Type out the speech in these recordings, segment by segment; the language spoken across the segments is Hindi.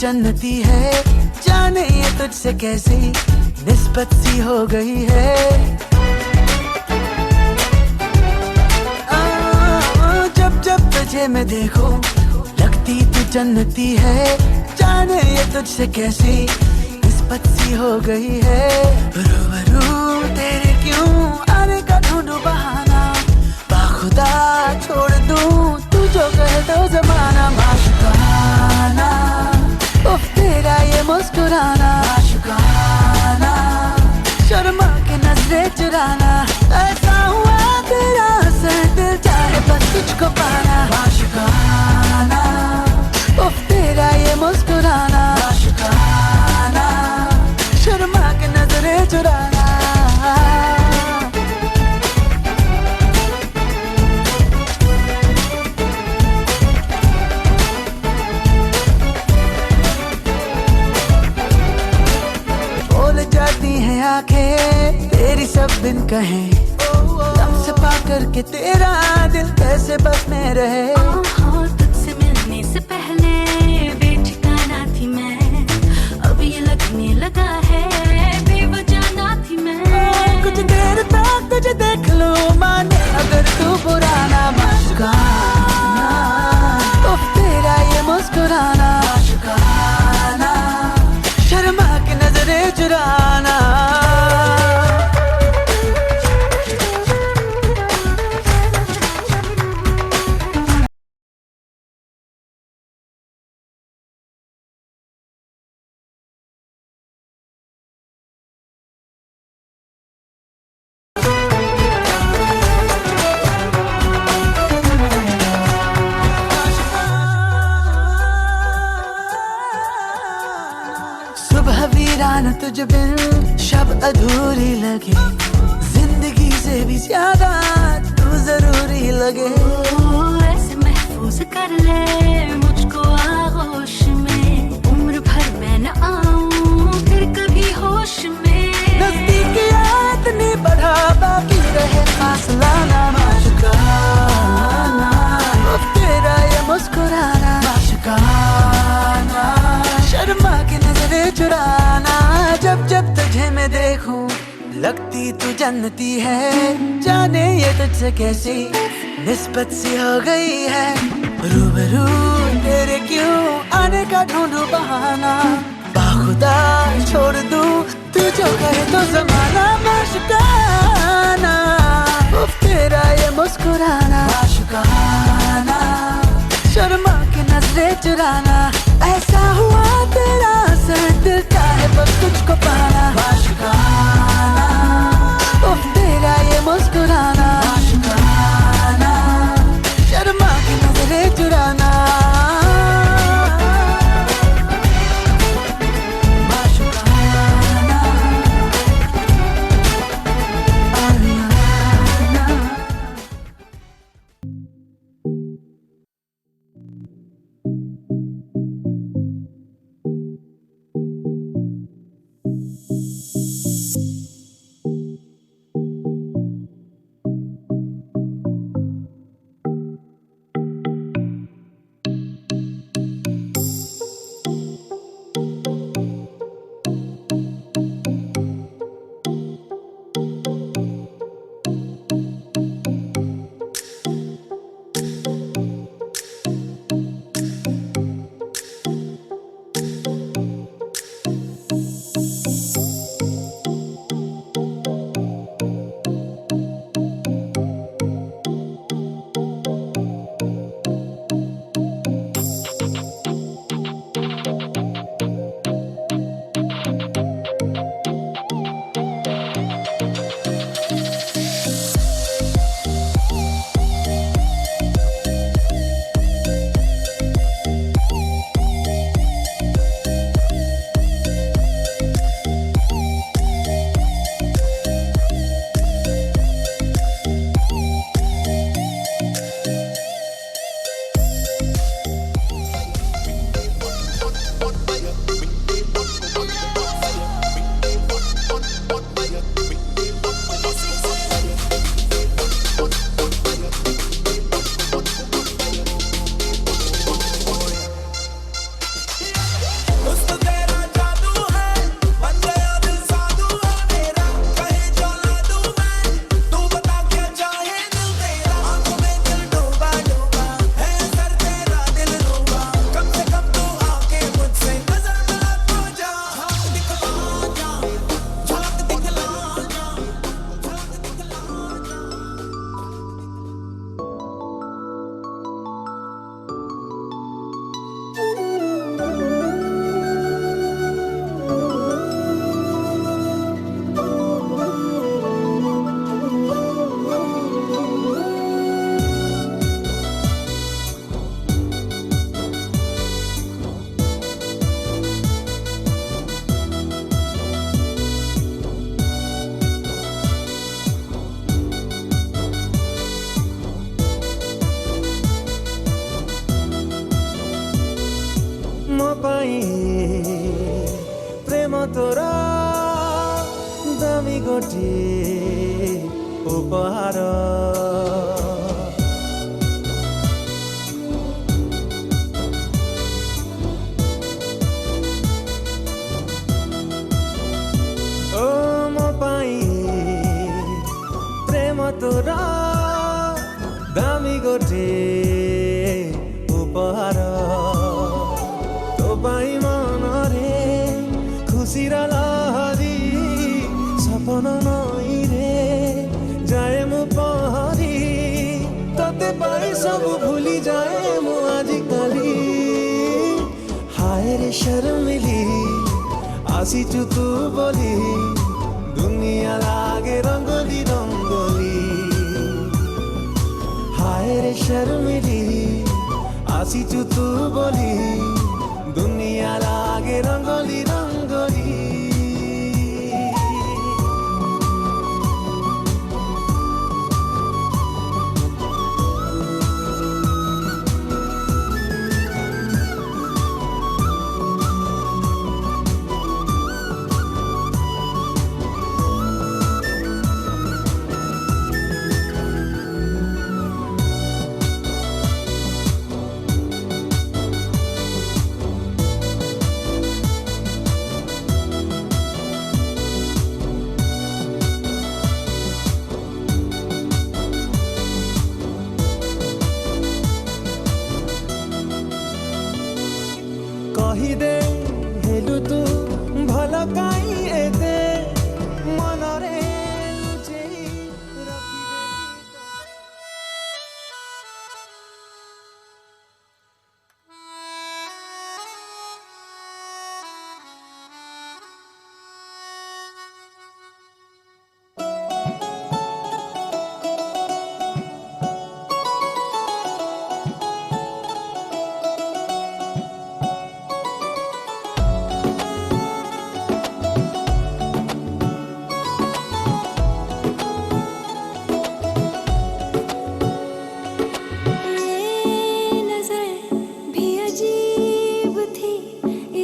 जन्नती है, जाने ये तुझसे कैसी निस्बत सी हो गई है। जब जब तुझे मैं देखूं लगती तू जन्नती है, जाने ये तुझसे कैसी निस्बत सी हो गई है। रूबरू तेरे क्यों आने का ढूंढूं बहाना, बाखुदा छोड़ दूं तू जो कहे तो जमाना। माशुकाना उफ तेरा ये मुस्कुराना, माशुकाना शर्मा के नजरें चुराना, ऐसा हुआ तेरा असर दिल चाहे बस तुझको पाना। माशुकाना उफ तेरा ये मुस्कुराना, माशुकाना शर्मा के नजरें चुराना। जाती हैं आंखें तेरी सब बिन कहे, लम्स पा करके तेरा दिल कैसे बस में रहे। तुझसे मिलने से पहले बेठिकाना थी मैं, अब ये लगने लगा है बेवजह ना थी मैं। कुछ देर तक तुझे देख लो माने अगर तू पुराना। माशुकाना उफ तेरा ये मुस्कुराना, माशुकाना शर्मा के नजरें चुराना। सुबह वीरान तुझ बिन शब अधूरी लगे, जिंदगी से भी ज्यादा तू जरूरी लगे। ऐसे महफूज कर ले मुझको आगोश में, उम्र भर मैं न आऊं फिर कभी होश में। नजदीकियात नहीं बढ़ा बाकी रहे फासला ना। माशुकाना उफ तेरा ये मुस्कुराना, माशुकाना शर्मा के नजरें चुराना। जब जब तुझे मैं देखूं लगती तू जन्नती है, जाने ये तुझसे कैसी निस्बत सी हो गई है। रूबरू तेरे क्यों आने का ढूंढूं बहाना, बाखुदा छोड़ दूं तू जो कहे तो जमाना। माशुकाना उफ तेरा ये मुस्कुराना, माशुकाना शर्मा के नजरें चुराना, ऐसा हुआ तेरा असर दिल चाहे बस तुझको पाना। माशुकाना उफ तेरा ये मुस्कुराना, माशुकाना शर्मा की नजरें चुराना। माशुकाना आरियाना। तोर दामी गोटे उपहार ओ मो पाई प्रेम तोर दामी गोटे उपहार तो पाई मनरे खुशीर लहरी सपन नई रे जाए मु पहरी तते पाई सब भूली जाए मु आजिकाली हाय रे शर्मिली आसीचु तू बोली दुनिया लागे रंगोली रंगोली हाय रे शर्मिली आसीचु तू बोली दुनिया लागे रंगोली रंगोली कहिदे हेलु तू भल काई एते मनरे लुचेई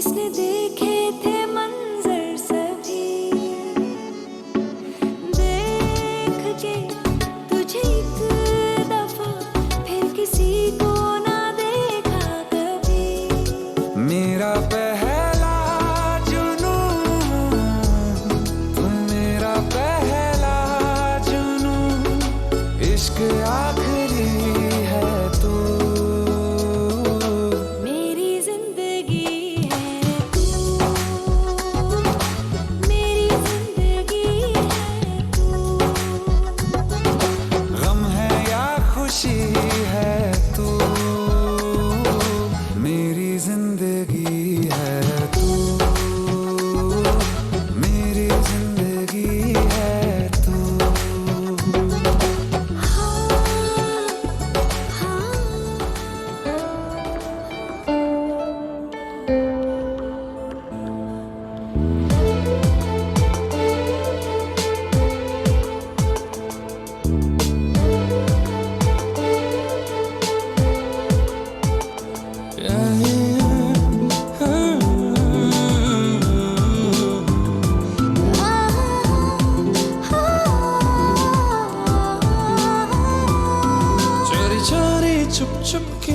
इसने देखे थे मंजर सभी देख के तुझे एक दफा फिर किसी को ना देखा कभी मेरा पहला जुनून तुम मेरा पहला जुनून इश्क आखिरी है तू मेरी जिंदगी खुशी है तू मेरी जिंदगी है तू मेरी जिंदगी है तू चुप चुप के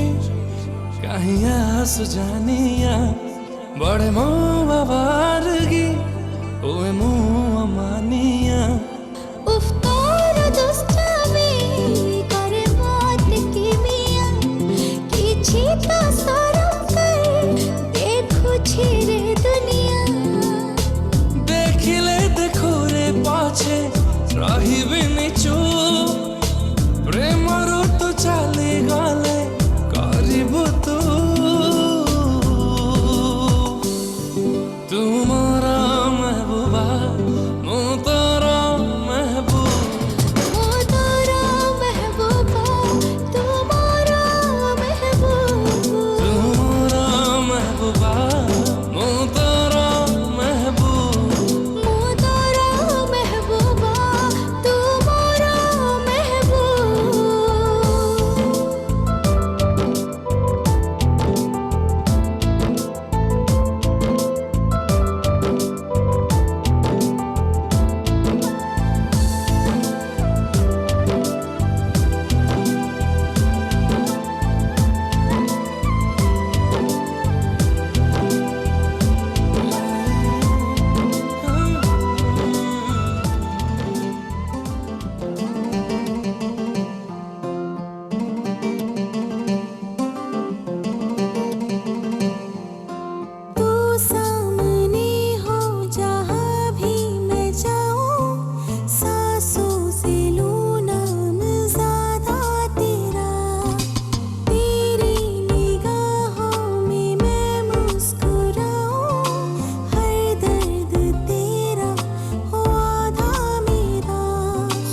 कहिया सुजानिया बड़े मुँह वारगी ओए मुँह मानिया उफ तोर दुष्टामी करे बात की मिया किछि तो शरम कर देखो छिरे दुनिया देखिले देखो रे पाछे रही बिनी चुप प्रेम तो चली गले करिबु तू तुम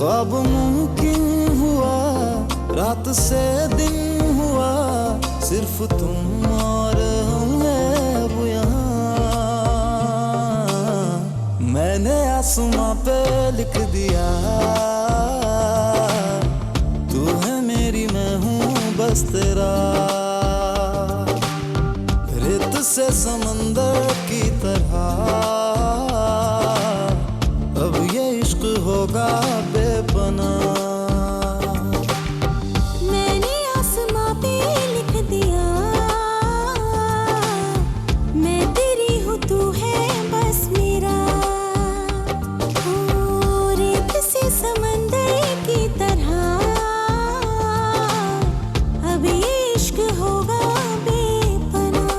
ख्वाब मुमकिन हुआ, रात से दिन हुआ, सिर्फ तुम और हम हैं अब यहाँ। मैंने आसमां पे लिख दिया, तू है मेरी मैं हूँ बस तेरा। रेत से समंदर की तरह अब ये इश्क होगा बेपनाह। मैंने आसमां पे लिख दिया, मैं तेरी हूँ तू है बस मेरा। ओ रेत से समंदर की तरह अब ये इश्क होगा बेपनाह।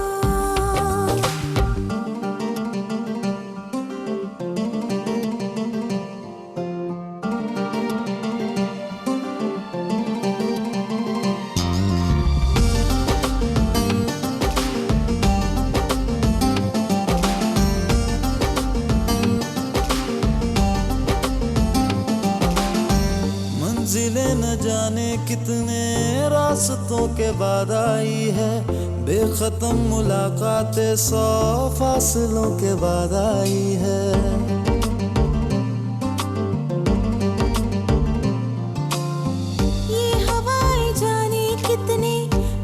मंजिलें न जाने कितने रास्तों के बाद आई है, बेखत्म मुलाकातें 100 फासलों के बाद आई है। ये हवाएं जाने कितने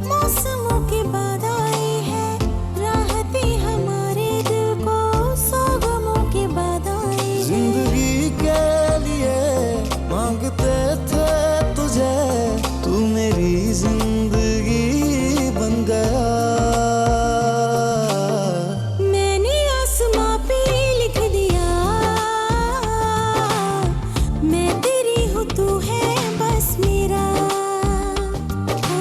मौसमों के बाद आई है, राहतें हमारे दिल को 100 गमों के बाद आई है। जिंदगी के लिए मांगते थे तुझे, तू मेरी जिंदगी बन गया। मैंने आसमां पे लिख दिया, मैं तेरी हूँ तू है बस मेरा। ओ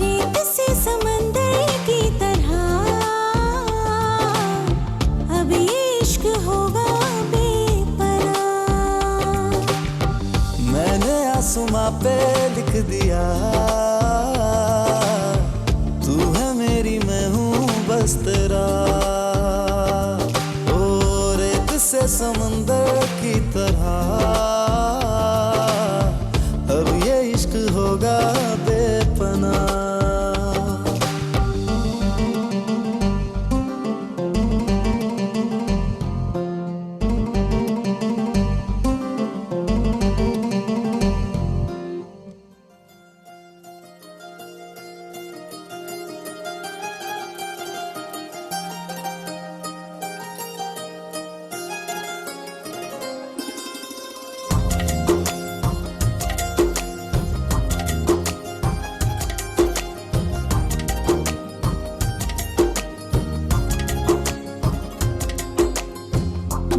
रेत से समंदर की तरह अब ये इश्क होगा बेपनाह। मैंने आसमां पे लिख दिया, तू है मेरी मैं हूँ बस तेरा। ओ रेत से समंदर की तरह अब ये इश्क होगा बेपनाह।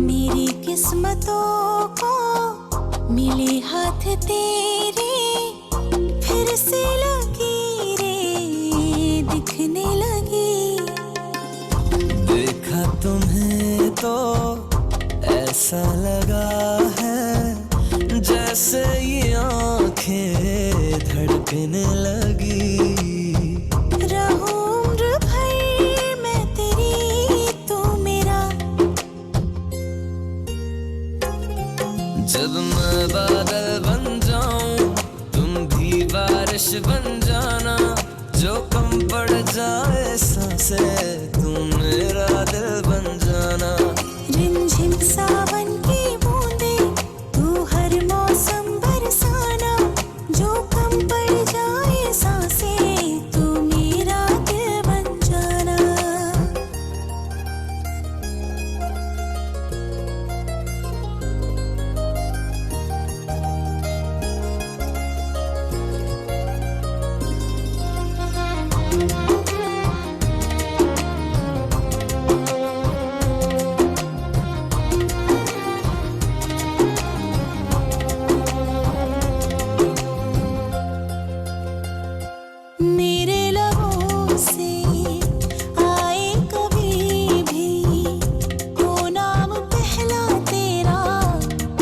मेरी किस्मतों को मिले हाथ तेरे, फिर से लकीरें दिखने लगी। देखा तुम्हें तो ऐसा लगा है, जैसे ये आंखें धड़कने लगी। रहूं उम्र भर मैं तेरी तू मेरा। जब मैं बादल बन जाऊं तुम भी बारिश बन जाना, जो कम पड़ जाए सांसें तुम मेरा दिल बन जाना। रिमझिम सावन की बूंदे तू हर मौसम बरसाना, जो कम पड़ जाए सांसें तू मेरा दिल बन जाना। मेरे लबों से आए कभी भी वो नाम पहला तेरा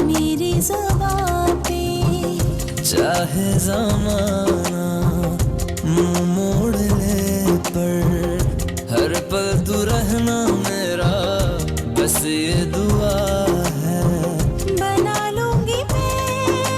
मेरी ज़बां पे। चाहे ज़माना मुंह मोड़ ले, पर हर पल तू रहना मेरा, बस ये दुआ है। बना लूंगी मैं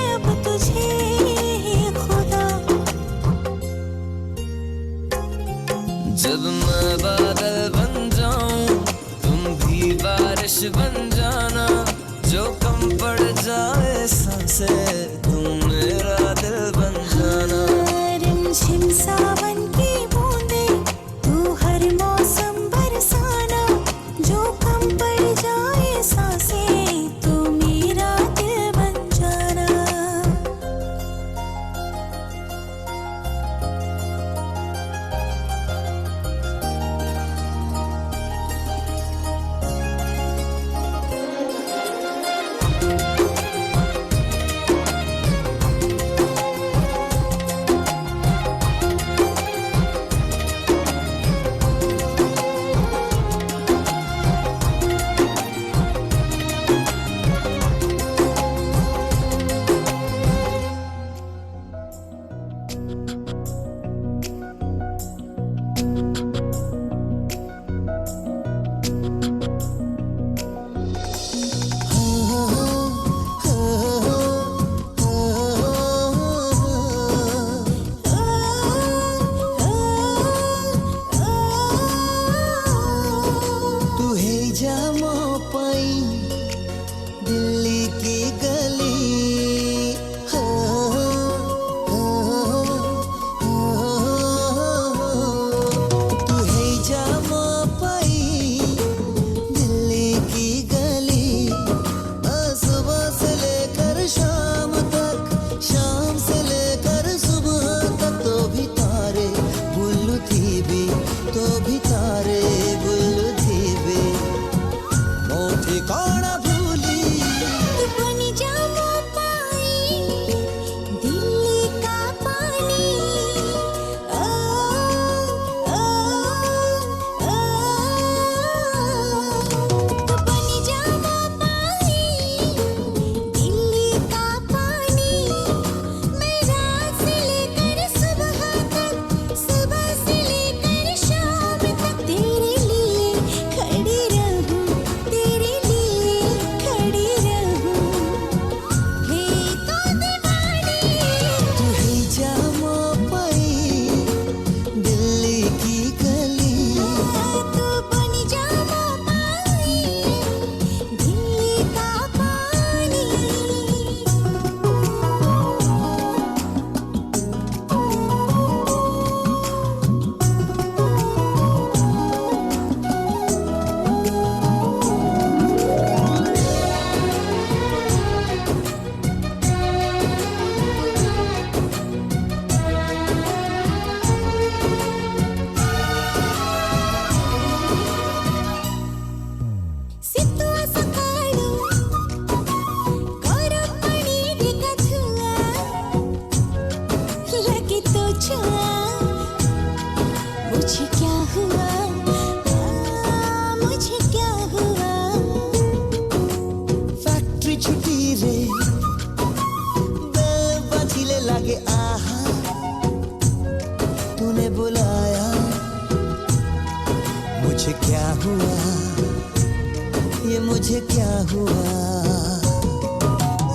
मुझे क्या हुआ।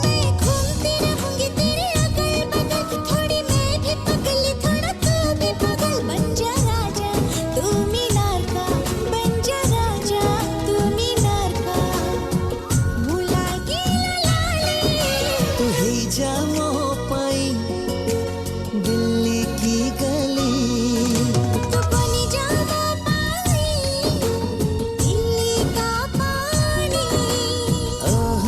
मैं घूमती रहूंगी तेरे अगल बगल, थोड़ी मैं भी पगली थोड़ा तू भी पगल। बन जा राजा तू मीनार का, बन जा राजा तू मीनार का। मुलागी लाले तू ही जा मोह पाई दिल्ली की गली। तू बनी जा पानी दिल्ली का पानी। ओह,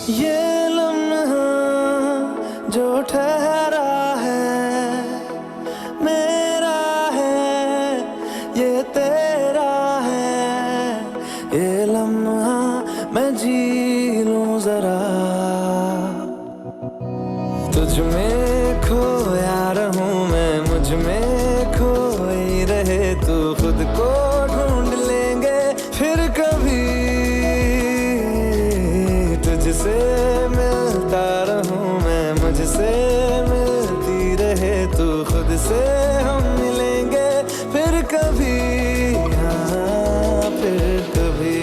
ये लम्हा जो ठहरा है मेरा है, ये तेरा है। ये लम्हा मैं जी लूं जरा, तुझ में खोया रहूं मैं, मुझ में खोई रहे तू। खुद को ढूंढ लेंगे फिर कभी, तुझसे मिलता रहूं मैं, मुझसे मिलती रहे तू। खुद से हम मिलेंगे फिर कभी, हाँ फिर कभी।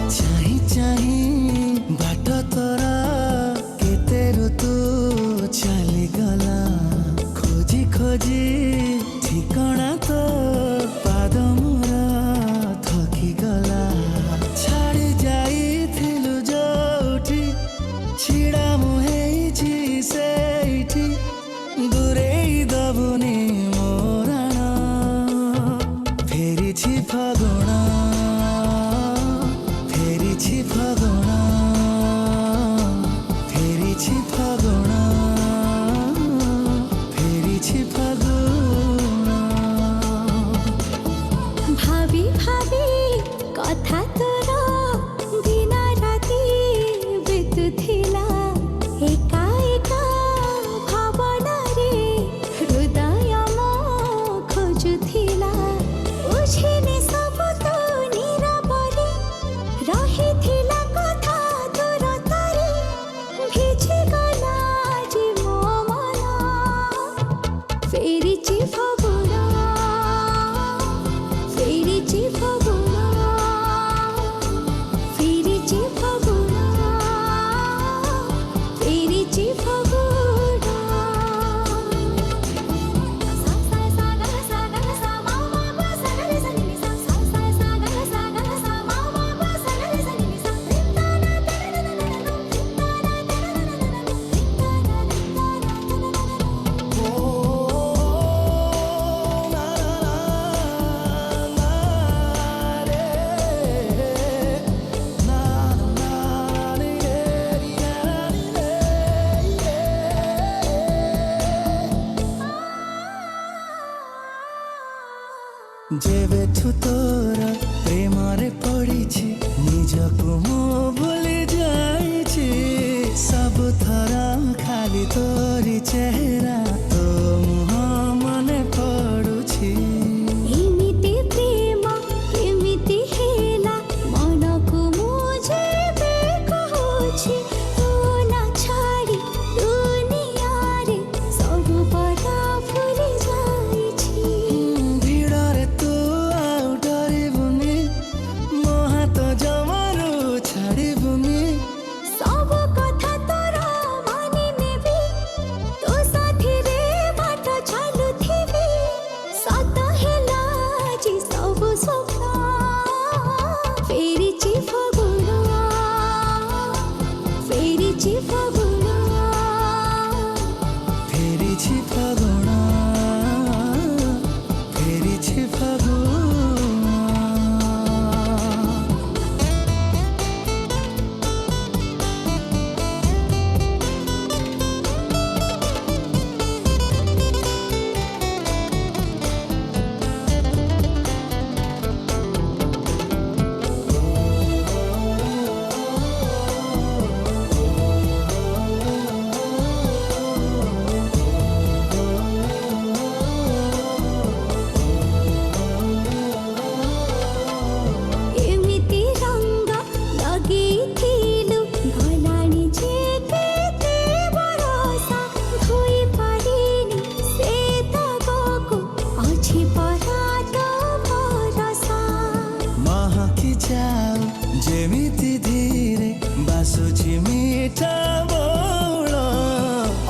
चाही चाही बाट तोरा केते ऋतु चली गला, खोजी खोजी ठिकଣା तो पाद मोरा थकी गला। छाड़ी जाइथिलु जोठी छिड़ा मुहेइछि सेठी, दूरेई दबुनी मोराण फेरिछि फागुण, फेरिछि फागुण, फेरिछि फागुण, फेरिछि फागुण। भाभी भाभी कथा तोर दिन राति बीतुथिला, एका एका भावनारे हृदय मो खोजुथिला। बुझिने सब तो नीरବରେ रहिथिला कथा तोर तारे, भिजी गला जे मो मन फेरिछि फागुण, फेरिछि फागुण, फेरिछि फागुण, फेरिछि फागुण। सा सा सा गा सा गा सा मा मा पा सा गा रे सा नि सा, सा सा सा गा सा मा मा पा सा गा रे सा नि सा। जेबेठु तोर प्रेमरे पड़िछि, निजकु मो भूली जाइछि। सब थरा खाली तोरी चेहरा, तो मुह मने पड़ुछि। एमिति प्रेम एमिति हेला, मनकु मुझे बे कहुछि। तू ना छाड़ी दुनिया रे सब बड़ा भूली जाइछि। भिड़रे तू आउ डरिबुनि, ফিরিছি ফাগুনা ফিরিছি ফাগুনা ଏମିତି ରଙ୍ଗ ଲଗେଇଥିଲୁ ଗଲାଣି ଯେ କେତେ ବରଷ ଧୋଇ ପାରିନି ସେ ଦାଗକୁ ଅଛି ପରା ତୋ ଭରସା ମହକି ଯାଉ ଯେମିତି ଧୀରେ ବାସୁଛି ମିଠା ବଉଳ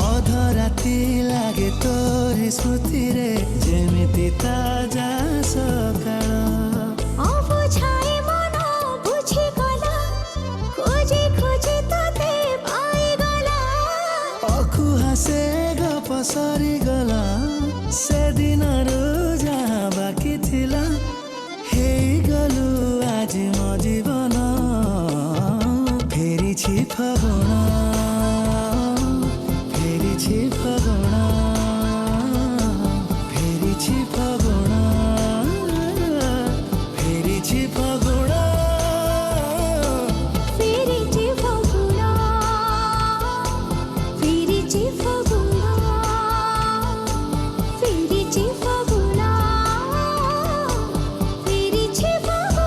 ଅଧରାତି ଲାଗେ ତୋରି ସ୍ମୃତିରେ ଯେମିତି ତାଜା ସକାଳ ଅବୁଝାଏ ମନ ବୁଝିଗଲା ଖୋଜି ଖୋଜି ତତେ ପାଇଗଲା ଅକୁହା ସେ ଗପ ସରିଗଲା ସେଦିନରୁ ଯାହା ବାକି ଥିଲା ହେଇଗଲୁ ଆଜି ମୋ ଜୀବନ ଫେରିଛି ଫଗୁଣା ଫେରିଛି ଫଗୁଣା ଫେରିଛି ଫଗୁଣା ଫେରିଛି ଫଗୁଣା ଫିରିଛି ଫଗୁଣା ଫିରିଛି ଫଗୁଣା ଫିରିଛି ଫଗୁଣା ଫିରିଛି ଫଗୁଣା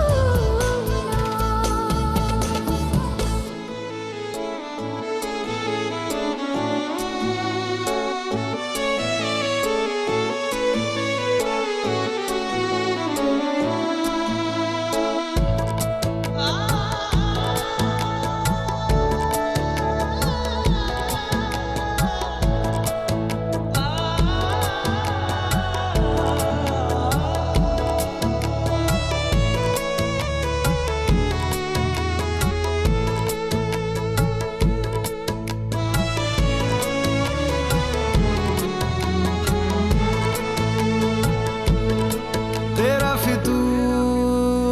तेरा फितूर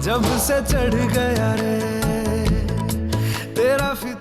जब से चढ़ गया रे तेरा फितूर